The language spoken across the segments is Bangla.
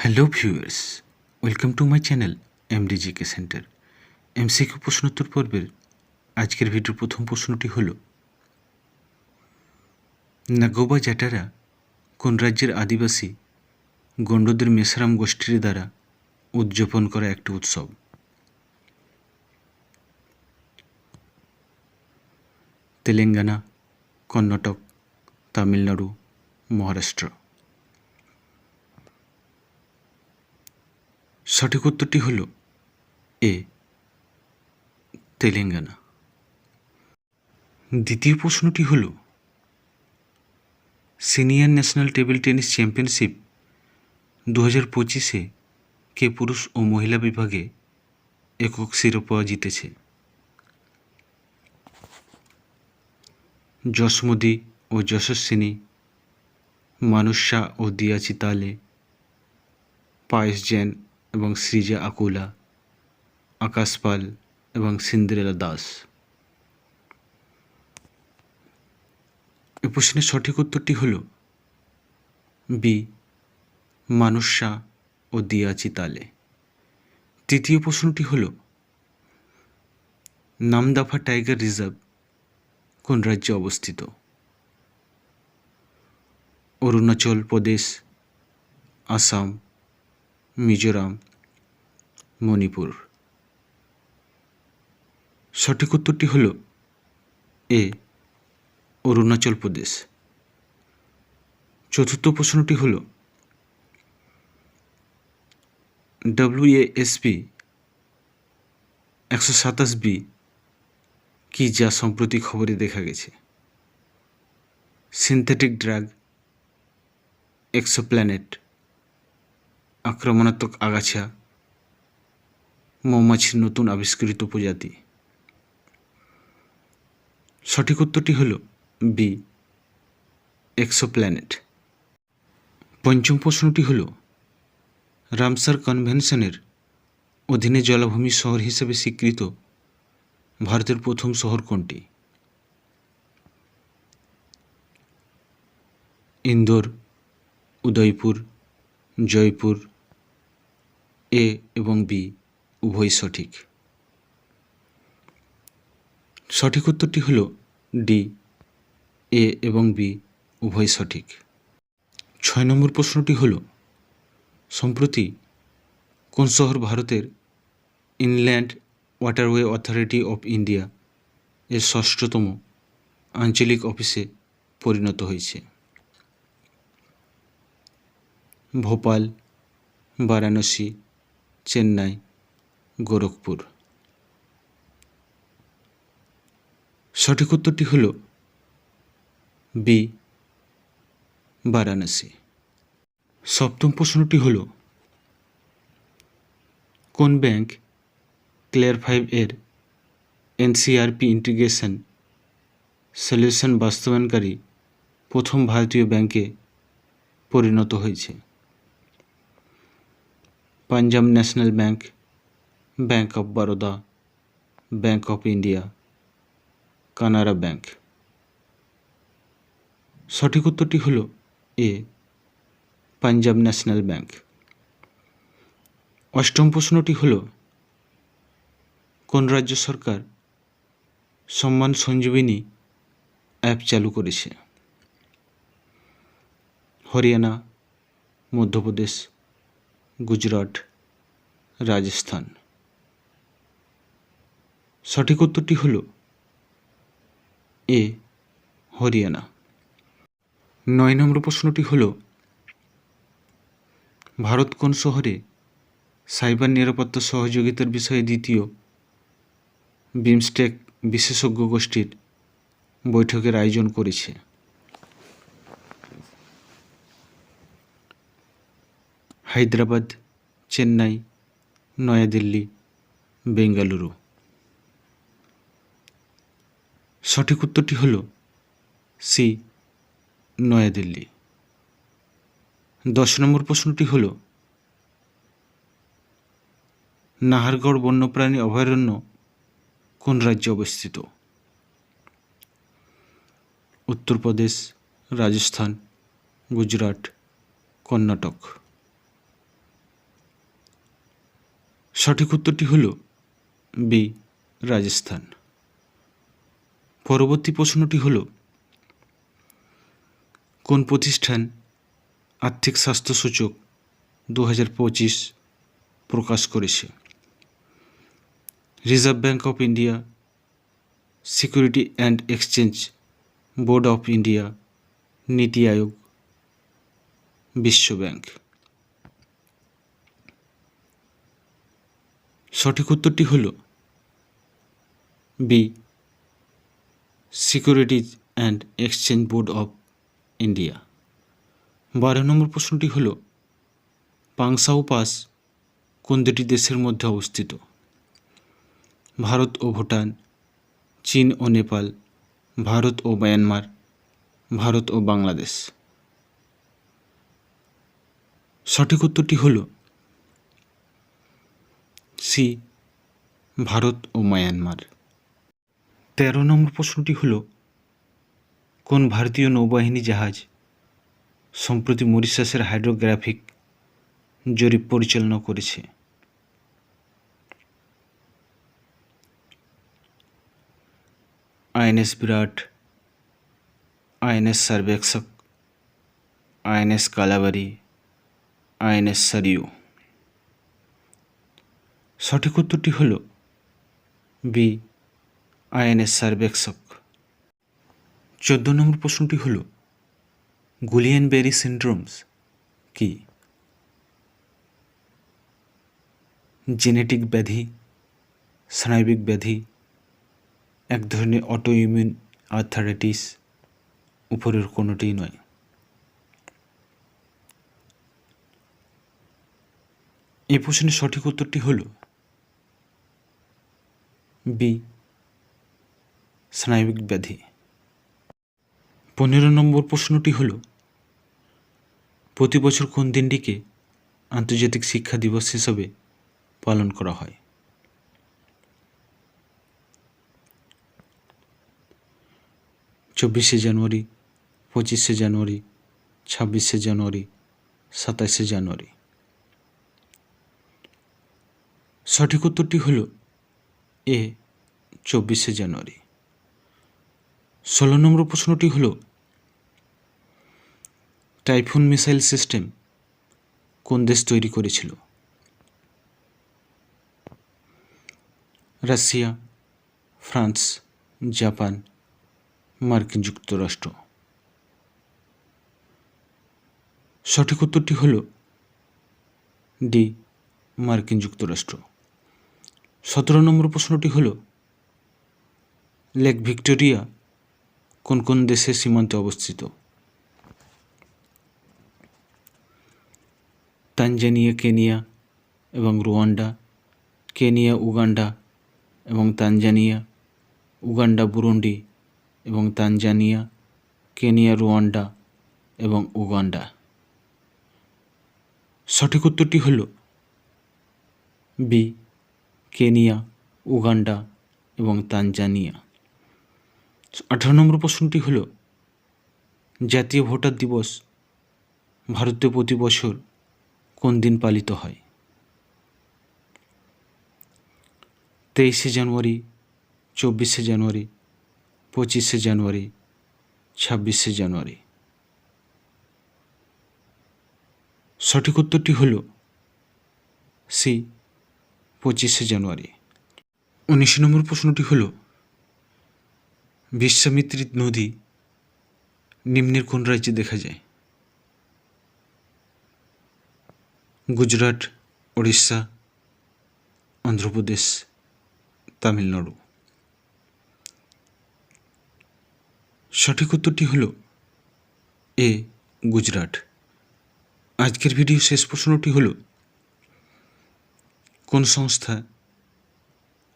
Hello viewers, welcome to my channel MDGK centre. MCQ প্রশ্নোত্তর পর্বের আজকের ভিডিওর প্রথম প্রশ্নটি হল, নাগোবা জাটারা কোন রাজ্যের আদিবাসী গণ্ডদের মেসারাম গোষ্ঠীর দ্বারা উদযাপন করা একটি উৎসব? তেলেঙ্গানা, কর্ণাটক, তামিলনাড়ু, মহারাষ্ট্র। সঠিক উত্তরটি হল এ, তেলেঙ্গানা। দ্বিতীয় প্রশ্নটি হল, senior national table tennis championship 2025-এ কে পুরুষ ও মহিলা বিভাগে একক শিরোপা জিতেছে? যশোমতি ও যশস্বিনী, মানুষা ও দিয়া চিতালে, পায়েস জৈন এবং সৃজা আকুলা, আকাশ পাল এবং সিন্দ্রেলা দাস। এ প্রশ্নের সঠিক উত্তরটি হল বি, মানুষা ও দিয়া চিতালে। তৃতীয় প্রশ্নটি হল, নামদাফা টাইগার রিজার্ভ কোন রাজ্যে অবস্থিত? অরুণাচল প্রদেশ, আসাম, মিজোরাম, মণিপুর। সঠিক উত্তরটি হল এ, অরুণাচল প্রদেশ। চতুর্থ প্রশ্নটি হল, WASP 127B কি, যা সম্প্রতি খবরে দেখা গেছে? সিনথেটিক ড্রাগ, এক্সোপ্ল্যানেট, আক্রমণাত্মক আগাছা, মৌমাছির নতুন আবিষ্কৃত প্রজাতি। সঠিক উত্তরটি হল বি, এক্সোপ্ল্যানেট। পঞ্চম প্রশ্নটি হল, রামসার কনভেনশনের অধীনে জলাভূমি শহর হিসেবে স্বীকৃত ভারতের প্রথম শহর কোনটি? ইন্দোর, উদয়পুর, জয়পুর। এ এবং বি উভয় সঠিক। সঠিক উত্তরটি হল ডি, এ এবং বি উভয় সঠিক। 6 নম্বর প্রশ্নটি হল, সম্প্রতি কোন শহর ভারতের inland waterway authority of India এর 6ষ্ঠতম আঞ্চলিক অফিসে পরিণত হয়েছে? ভোপাল, বারাণসী, চেন্নাই, গোরখপুর। সঠিক উত্তরটি হল বি, বারাণসী। সপ্তম প্রশ্নটি হল, কোন ব্যাংক ক্লিয়ার 5 এর NCRP ইন্টিগ্রেশন সলিউশন বাস্তবায়নকারী প্রথম ভারতীয় ব্যাংকে পরিণত হয়েছে? Punjab National Bank, Bank of Baroda, Bank of India, Canara Bank. সঠিক উত্তরটি হল এ, পাঞ্জাব ন্যাশনাল ব্যাংক। অষ্টম প্রশ্নটি হল, কোন রাজ্য সরকার সম্মান সঞ্জীবিনী অ্যাপ চালু করেছে? হরিয়ানা, মধ্যপ্রদেশ, গুজরাট, রাজস্থান। সঠিক উত্তরটি হল এ, হরিয়ানা। 9 নম্বর প্রশ্নটি হল, ভারত কোন শহরে সাইবার নিরাপত্তা সহযোগিতার বিষয়ে দ্বিতীয় বিমস্টেক বিশেষজ্ঞ গোষ্ঠীর বৈঠকের আয়োজন করেছে? হায়দ্রাবাদ, চেন্নাই, নয়াদিল্লি, বেঙ্গালুরু। সঠিক উত্তরটি হল সি, নয়াদিল্লি। 10 নম্বর প্রশ্নটি হল, নাহারগড় বন্যপ্রাণী অভয়ারণ্য কোন রাজ্যে অবস্থিত? উত্তরপ্রদেশ, রাজস্থান, গুজরাট, কর্ণাটক। সঠিক উত্তরটি হল বি, রাজস্থান। পরবর্তী প্রশ্নটি হল, কোন প্রতিষ্ঠান আর্থিক স্বাস্থ্য সূচক 2025 প্রকাশ করেছে? Reserve Bank of India, Security and Exchange Board of India, NITI Aayog, বিশ্ব ব্যাংক। সঠিক উত্তরটি হল B, Securities and Exchange Board of India. 12 নম্বর প্রশ্নটি হল, পাংশাও পাস কোন দুটি দেশের মধ্যে অবস্থিত? ভারত ও ভুটান, চীন ও নেপাল, ভারত ও মায়ানমার, ভারত ও বাংলাদেশ। সঠিক উত্তরটি হল সি, ভারত ও মায়ানমার। 13 নম্বর প্রশ্নটি হল, কোন ভারতীয় নৌবাহিনী জাহাজ সম্প্রতি মরিশাসের হাইড্রোগ্রাফিক জরিপ পরিচালনা করেছে? আইএনএস বিরাট, আইএনএস সার্বেক্ষক, আইএনএস কালাবারি, আইএনএস সারিও। সঠিক উত্তরটি হল বি, আইএনএস সার্বেক্ষক। 14 নম্বর প্রশ্নটি হল, গুলিয়ান বেরি সিনড্রোমস কি? জেনেটিক ব্যাধি, স্নায়বিক ব্যাধি, এক ধরনের অটো ইমিউন আর্থারাইটিস, উপরের কোনোটিই নয়। এই প্রশ্নের সঠিক উত্তরটি হল বি, স্নায়বিক ব্যাধি। 15 নম্বর প্রশ্নটি হল, প্রতি বছর কোন দিনটিকে আন্তর্জাতিক শিক্ষা দিবস হিসাবে পালন করা হয়? 24শে জানুয়ারি, 25শে জানুয়ারি, 26শে জানুয়ারি, 27শে জানুয়ারি। সঠিক উত্তরটি হল এ, 24শে জানুয়ারি। 16 নম্বর প্রশ্নটি হল, টাইফুন মিসাইল সিস্টেম কোন দেশ তৈরি করেছিল? রাশিয়া, ফ্রান্স, জাপান, মার্কিন যুক্তরাষ্ট্র। সঠিক উত্তরটি হল ডি, মার্কিন যুক্তরাষ্ট্র। 17 নম্বর প্রশ্নটি হল, লেক ভিক্টোরিয়া কোন কোন দেশের সীমান্তে অবস্থিত? তানজানিয়া, কেনিয়া এবং রুয়ান্ডা, কেনিয়া, উগান্ডা এবং তানজানিয়া, উগান্ডা, বুরুন্ডি এবং তানজানিয়া, কেনিয়া, রুয়ান্ডা এবং উগান্ডা। সঠিক উত্তরটি হল বি, কেনিয়া, উগান্ডা এবং তানজানিয়া। 18 নম্বর প্রশ্নটি হল, জাতীয় ভোটার দিবস ভারতে প্রতি বছর কোন দিন পালিত হয়? 23শে জানুয়ারি, 24শে জানুয়ারি, 25শে জানুয়ারি, 26শে জানুয়ারি। সঠিক উত্তরটি হল সি, 25শে জানুয়ারি। 19 নম্বর প্রশ্নটি হল, বিশ্বামিত্রী নদী নিম্নের কোন রাজ্যে দেখা যায়? গুজরাট, ওড়িশা, অন্ধ্রপ্রদেশ, তামিলনাড়ু। সঠিক উত্তরটি হল এ, গুজরাট। আজকের ভিডিও শেষ প্রশ্নটি হল, কোন সংস্থা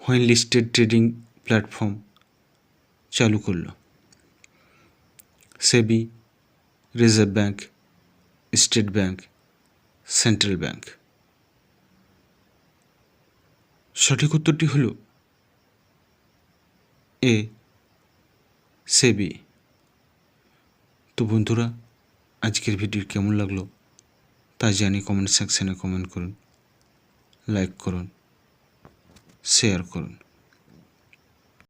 হোয়েন লিস্টেড ট্রেডিং প্ল্যাটফর্ম চালু করল? SEBI, reserve bank, state bank, central bank. সঠিক উত্তরটি হল এ, সেবি। তো বন্ধুরা, আজকের ভিডিও কেমন লাগলো তা জানিয়ে কমেন্ট সেকশানে কমেন্ট করুন, লাইক করুন শেয়ার করুন।